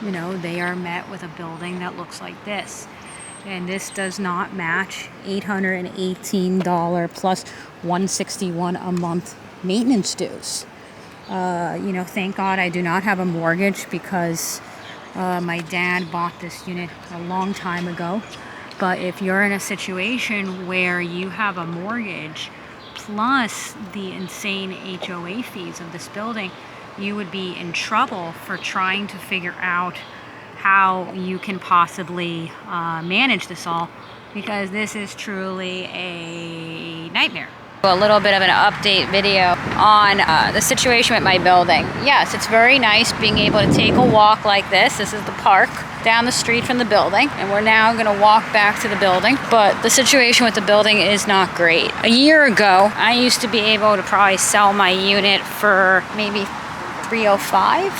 you know, they are met with a building that looks like this. And this does not match $818 plus $161 a month maintenance dues. You know, thank God I do not have a mortgage because my dad bought this unit a long time ago. But if you're in a situation where you have a mortgage plus the insane HOA fees of this building, you would be in trouble for trying to figure out how you can possibly manage this all, because this is truly a nightmare. A little bit of an update video on the situation with my building. Yes, it's very nice being able to take a walk like this. This is the park down the street from the building, and we're now going to walk back to the building. But the situation with the building is not great. A year ago, I used to be able to probably sell my unit for maybe $305,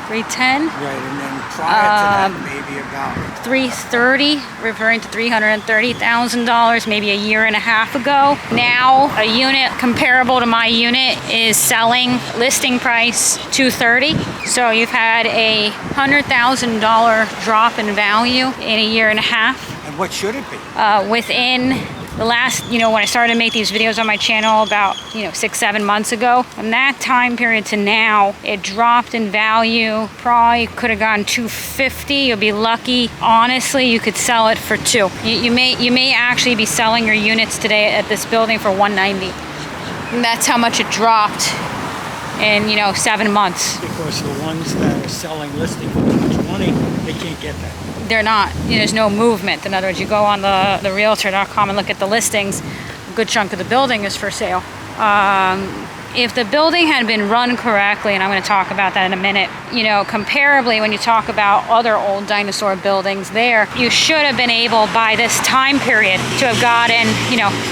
$310. Right, and then prior to that, maybe about $330, referring to $330,000 maybe a year and a half ago. Now, a unit comparable to my unit is selling listing price $230. So you've had a $100,000 drop in value in a year and a half. And what should it be? Within the last, you know, when I started to make these videos on my channel about, 6-7 months ago, from that time period to now, it dropped in value. Probably could have gone $250. You'll be lucky. Honestly, you could sell it for $2. You may actually be selling your units today at this building for $190. And that's how much it dropped in 7 months. Because the ones that are selling listing for too much money, they can't get that. They're not. There's no movement. In other words, you go on the realtor.com and look at the listings. A good chunk of the building is for sale. If the building had been run correctly, and I'm going to talk about that in a minute, comparably, when you talk about other old dinosaur buildings there, you should have been able by this time period to have gotten,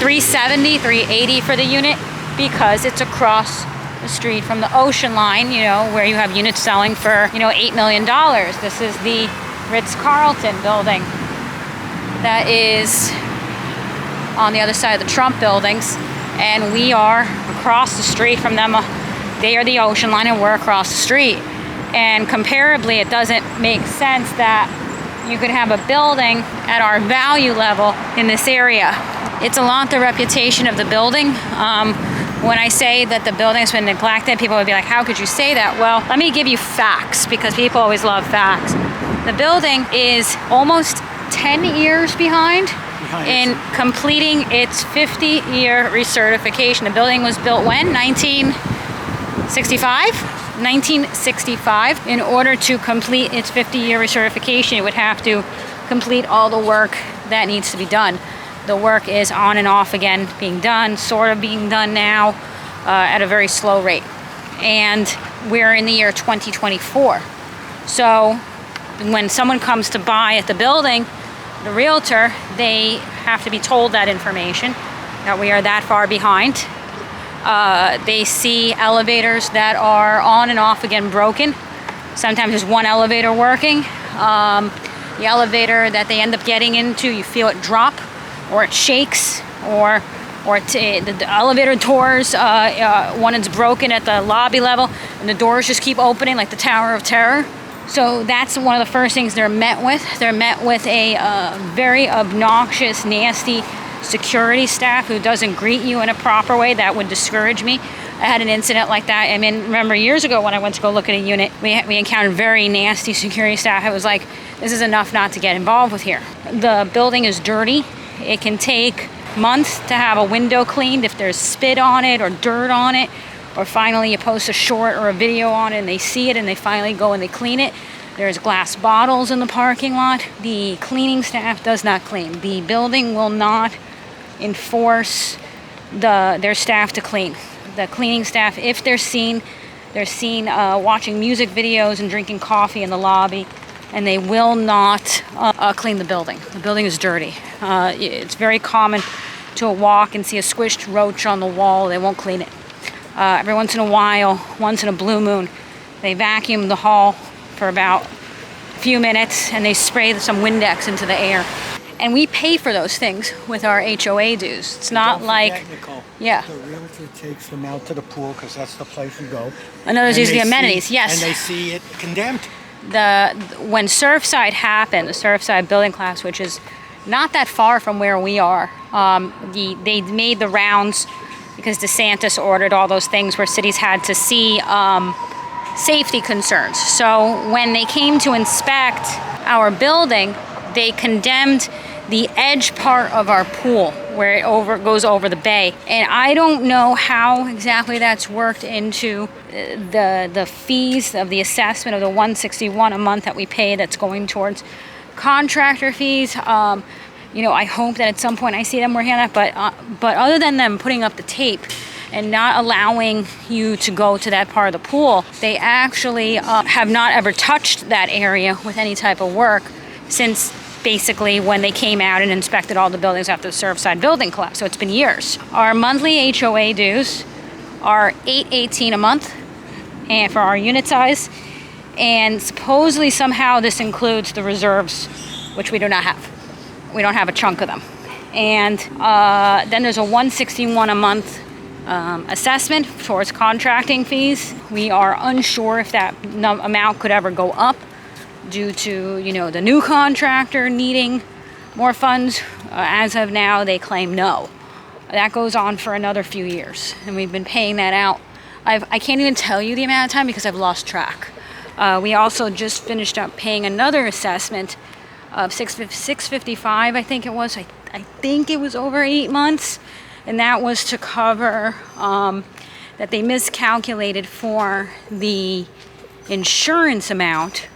$370, $380 for the unit, because it's across the street from the ocean line, where you have units selling for, $8 million. This is the Ritz-Carlton building that is on the other side of the Trump buildings, and we are across the street from them. They are the ocean line and we're across the street. And comparably, it doesn't make sense that you could have a building at our value level in this area. It's a lot the reputation of the building. When I say that the building's been neglected, people would be like, how could you say that? Well, let me give you facts, because people always love facts. The building is almost 10 years behind in completing its 50-year recertification. The building was built when? 1965? 1965. In order to complete its 50-year recertification, it would have to complete all the work that needs to be done. The work is on and off again being done, sort of being done now at a very slow rate. And we're in the year 2024. So when someone comes to buy at the building, the realtor, they have to be told that information, that we are that far behind. They see elevators that are on and off again broken. Sometimes there's one elevator working. The elevator that they end up getting into, you feel it drop, or it shakes, or the elevator doors, one is broken at the lobby level, and the doors just keep opening like the Tower of Terror. So that's one of the first things they're met with. They're met with a very obnoxious, nasty security staff who doesn't greet you in a proper way. That would discourage me. I had an incident like that. I mean, remember years ago when I went to go look at a unit, we encountered very nasty security staff. I was like, this is enough not to get involved with here. The building is dirty. It can take months to have a window cleaned if there's spit on it or dirt on it, or finally you post a short or a video on it and they see it and they finally go and they clean it. There's glass bottles in the parking lot. The cleaning staff does not clean. The building will not enforce their staff to clean. The cleaning staff, if they're seen watching music videos and drinking coffee in the lobby, and they will not clean the building. The building is dirty. It's very common to walk and see a squished roach on the wall. They won't clean it. Every once in a while, once in a blue moon, they vacuum the hall for about a few minutes and they spray some Windex into the air. And we pay for those things with our HOA dues. It's not like, Nicole, yeah. The realtor takes them out to the pool because that's the place you go. Another use the amenities, yes. And they see it condemned. when Surfside happened, the Surfside building collapse, which is not that far from where we are, they made the rounds because DeSantis ordered all those things where cities had to see safety concerns. So when they came to inspect our building, they condemned the edge part of our pool where it goes over the bay. And I don't know how exactly that's worked into the fees of the assessment of the $161 a month that we pay that's going towards contractor fees. You know, I hope that at some point I see them working on that, but other than them putting up the tape and not allowing you to go to that part of the pool, they actually have not ever touched that area with any type of work since basically when they came out and inspected all the buildings after the Surfside building collapse. So it's been years. Our monthly HOA dues are $818 a month and for our unit size, and supposedly somehow this includes the reserves, which we do not have. We don't have a chunk of them. And then there's a $161 a month assessment towards contracting fees. We are unsure if that amount could ever go up due to, you know, the new contractor needing more funds. As of now, they claim no. That goes on for another few years, and we've been paying that out. I can't even tell you the amount of time because I've lost track. We also just finished up paying another assessment of $655, I think it was. I think it was over 8 months, and that was to cover that they miscalculated for the insurance amount,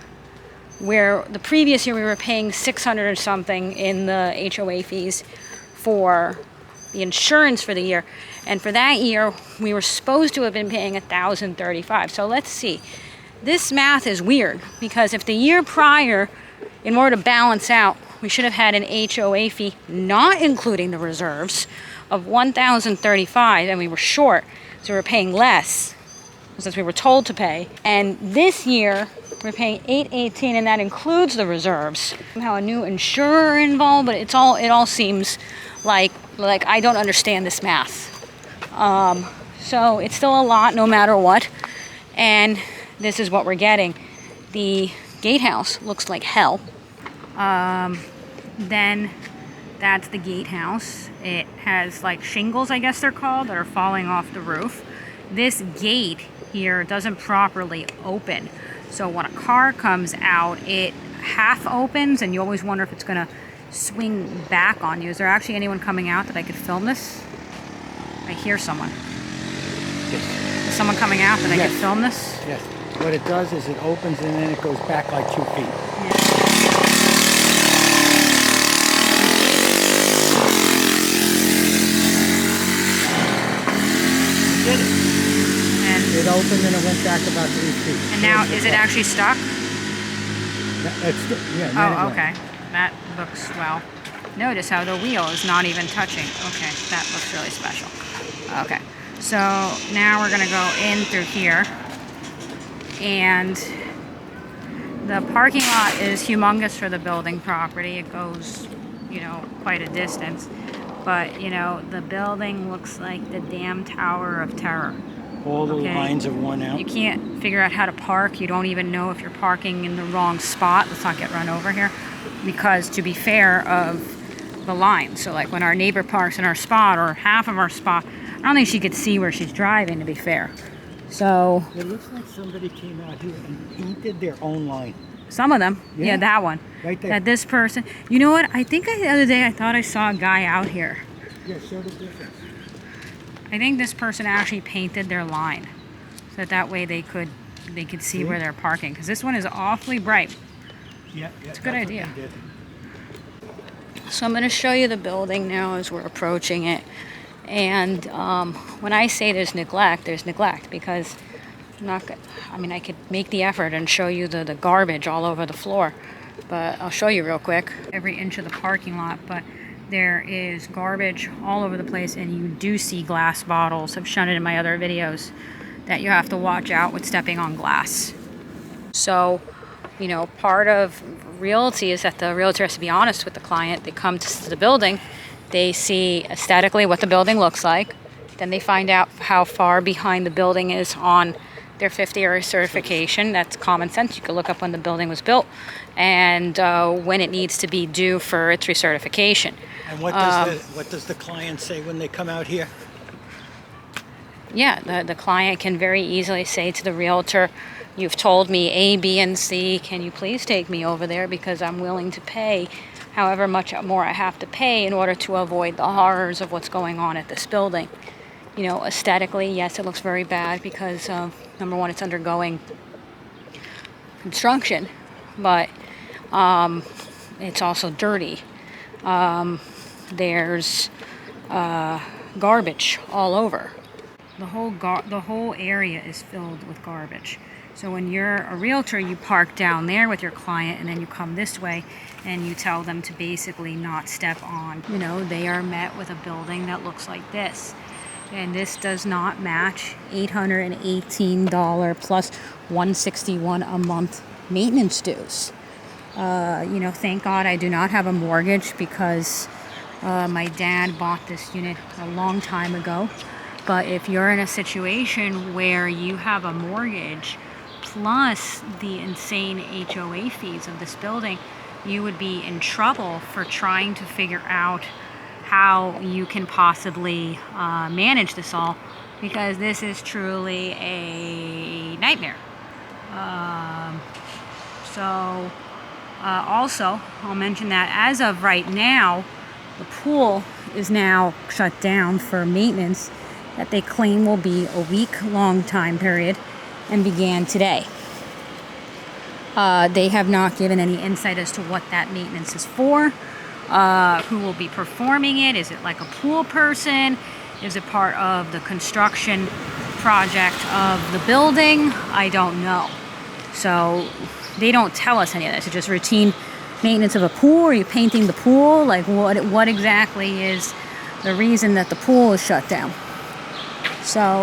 where the previous year we were paying $600 or something in the HOA fees for the insurance for the year. And for that year, we were supposed to have been paying $1,035. So let's see. This math is weird because if the year prior, in order to balance out, we should have had an HOA fee, not including the reserves, of $1,035, and we were short, so we were paying less since we were told to pay. And this year, we're paying $818, and that includes the reserves. Somehow a new insurer involved, but it all seems like I don't understand this math. So it's still a lot no matter what, and this is what we're getting. The gatehouse looks like hell. Then that's the gatehouse. It has like shingles, I guess they're called, that are falling off the roof. This gate here doesn't properly open. So when a car comes out, it half opens, and you always wonder if it's gonna swing back on you. Is there actually anyone coming out that I could film this? I hear someone. Yes. Is someone coming out that I could film this? Yes. What it does is it opens and then it goes back like 2 feet. Yeah. Did it? And It opened and it went back about 3 feet. And now, is it actually stuck? Yeah. Oh, okay. That looks, well, notice how the wheel is not even touching. Okay, that looks really special. Okay, so now we're gonna go in through here. And the parking lot is humongous for the building property. It goes, you know, quite a distance. But, you know, the building looks like the damn Tower of Terror. All the lines have worn out. You can't figure out how to park. You don't even know if you're parking in the wrong spot. Let's not get run over here. Because, to be fair, of the line. So, like, when our neighbor parks in our spot, or half of our spot, I don't think she could see where she's driving, to be fair. So it looks like somebody came out here and painted their own line. Some of them. Yeah, that one. Right there. That this person. You know what? I think the other day I thought I saw a guy out here. Yeah, show the difference. I think this person actually painted their line, so that way they could see where they're parking. Because this one is awfully bright. Yeah, it's a good idea. So I'm going to show you the building now as we're approaching it. And when I say there's neglect because I'm not good. I mean, I could make the effort and show you the garbage all over the floor, but I'll show you real quick. Every inch of the parking lot, but there is garbage all over the place, and you do see glass bottles. I've shown it in my other videos that you have to watch out with stepping on glass. So, you know, part of realty is that the realtor has to be honest with the client. They come to the building, they see aesthetically what the building looks like, then they find out how far behind the building is on their 50-year certification. That's common sense. You can look up when the building was built and when it needs to be due for its recertification. And what does the client say when they come out here? Yeah, the client can very easily say to the realtor, you've told me A, B, and C. Can you please take me over there because I'm willing to pay however much more I have to pay in order to avoid the horrors of what's going on at this building. You know, aesthetically, yes, it looks very bad because, number one, it's undergoing construction, but it's also dirty. There's garbage all over. The whole area is filled with garbage. So when you're a realtor, you park down there with your client and then you come this way and you tell them to basically not step on. You know, they are met with a building that looks like this. And this does not match $818 plus $161 a month maintenance dues. You know, thank God I do not have a mortgage because my dad bought this unit a long time ago. But if you're in a situation where you have a mortgage plus the insane HOA fees of this building, you would be in trouble for trying to figure out how you can possibly manage this all, because this is truly a nightmare. Also, I'll mention that as of right now, the pool is now shut down for maintenance that they claim will be a week-long time period and began today. They have not given any insight as to what that maintenance is for, who will be performing it. Is it like a pool person? Is it part of the construction project of the building? I don't know. So they don't tell us any of this. It's just routine maintenance of a pool. Are you painting the pool? Like what exactly is the reason that the pool is shut down? So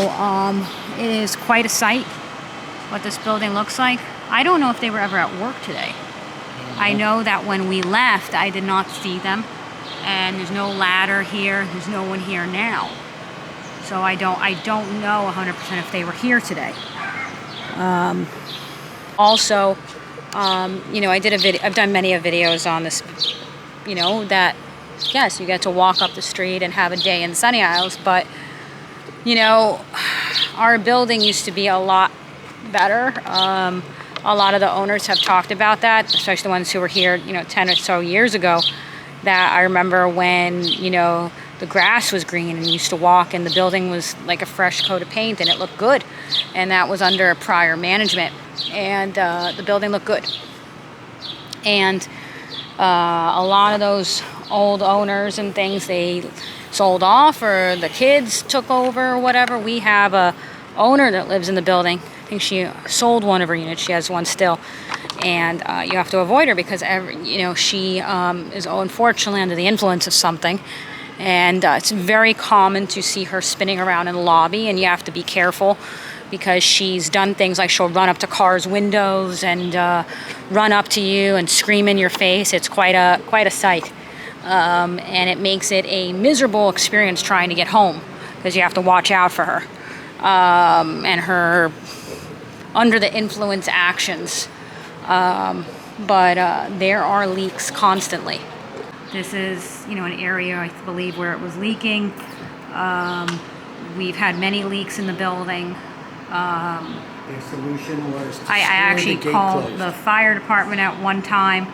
it is quite a sight what this building looks like. I don't know if they were ever at work today. I know that when we left, I did not see them. And there's no ladder here. There's no one here now. So I don't know 100% if they were here today. Also, you know, I've done many videos on this, you know, that, yes, you get to walk up the street and have a day in Sunny Isles, but, you know, our building used to be a lot better. A lot of the owners have talked about that, especially the ones who were here, you know, 10 or so years ago, that I remember when, you know, the grass was green and you used to walk and the building was like a fresh coat of paint and it looked good. And that was under prior management. And the building looked good. And a lot of those old owners and things, they sold off or the kids took over or whatever. We have a owner that lives in the building. I think she sold one of her units. She has one still. And you have to avoid her because, you know, she is unfortunately under the influence of something. And it's very common to see her spinning around in the lobby, and you have to be careful because she's done things like she'll run up to cars' windows and run up to you and scream in your face. It's quite a sight. And it makes it a miserable experience trying to get home because you have to watch out for her and her under the influence actions. But there are leaks constantly. This is, you know, an area, I believe, where it was leaking. We've had many leaks in the building. Their solution was to I actually the gate called closed. the fire department at one time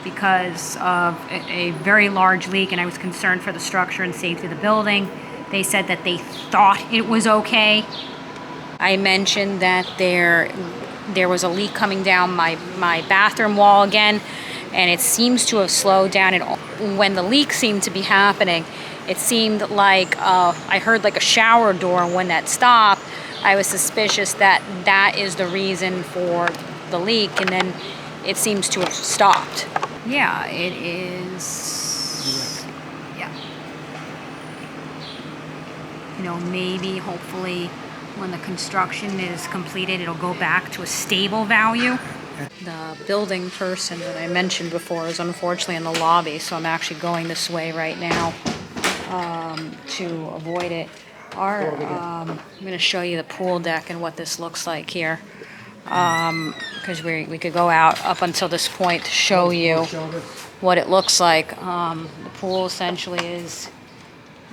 because of a very large leak, and I was concerned for the structure and safety of the building. They said that they thought it was okay. I mentioned that there was a leak coming down my bathroom wall again, and it seems to have slowed down. And when the leak seemed to be happening, it seemed like I heard like a shower door. When that stopped, I was suspicious that that is the reason for the leak, and then it seems to have stopped. Yeah, it is. Yeah. You know, maybe, hopefully, when the construction is completed, it'll go back to a stable value. The building person that I mentioned before is unfortunately in the lobby, so I'm actually going this way right now to avoid it. I'm going to show you the pool deck and what this looks like here. Because we could go out up until this point to show you what it looks like. The pool essentially is,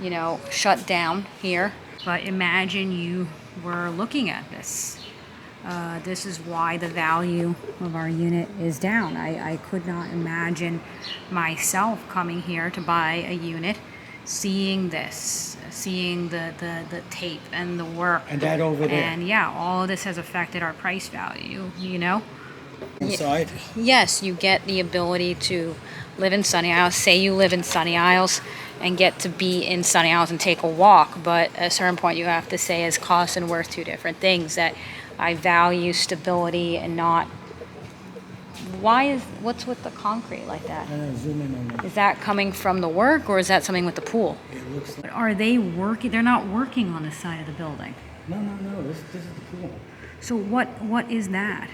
you know, shut down here. But imagine you were looking at this. This is why the value of our unit is down. I could not imagine myself coming here to buy a unit, seeing this, seeing the tape and the work. And that over there. And yeah, all of this has affected our price value, you know? Inside. Yes, you get the ability to live in Sunny Isles. Say you live in Sunny Isles and get to be in Sunny Isles and take a walk. But at a certain point, you have to say is cost and worth two different things. That I value stability and not. What's with the concrete like that? Zoom in on that. Is that coming from the work or is that something with the pool? It looks like. Are they working? They're not working on the side of the building. No. This is the pool. So what is that?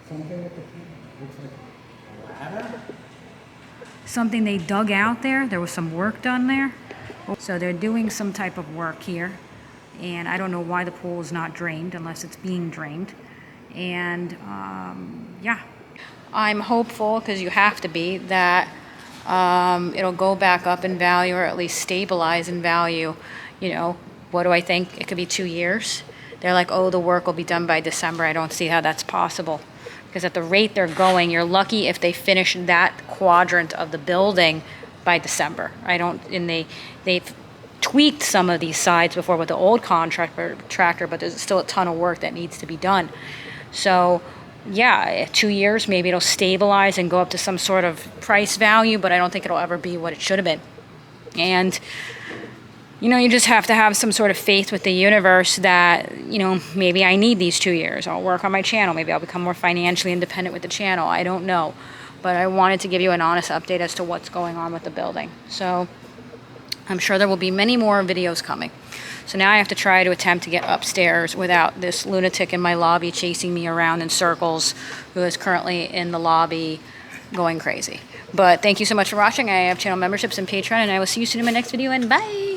Something with the pool. Looks like a ladder. Something they dug out there? There was some work done there? So they're doing some type of work here. And I don't know why the pool is not drained unless it's being drained. And yeah, I'm hopeful, because you have to be, that it'll go back up in value or at least stabilize in value. You know, what do I think? It could be 2 years. They're like, oh, the work will be done by December. I don't see how that's possible. Because at the rate they're going, you're lucky if they finish that quadrant of the building by December. They've tweaked some of these sides before with the old contractor, but there's still a ton of work that needs to be done. So yeah, 2 years, maybe it'll stabilize and go up to some sort of price value, but I don't think it'll ever be what it should have been. And you know, you just have to have some sort of faith with the universe that, you know, maybe I need these 2 years. I'll work on my channel. Maybe I'll become more financially independent with the channel. I don't know. But I wanted to give you an honest update as to what's going on with the building. So I'm sure there will be many more videos coming. So now I have to try to attempt to get upstairs without this lunatic in my lobby chasing me around in circles, who is currently in the lobby going crazy. But thank you so much for watching. I have channel memberships and Patreon, and I will see you soon in my next video, and bye!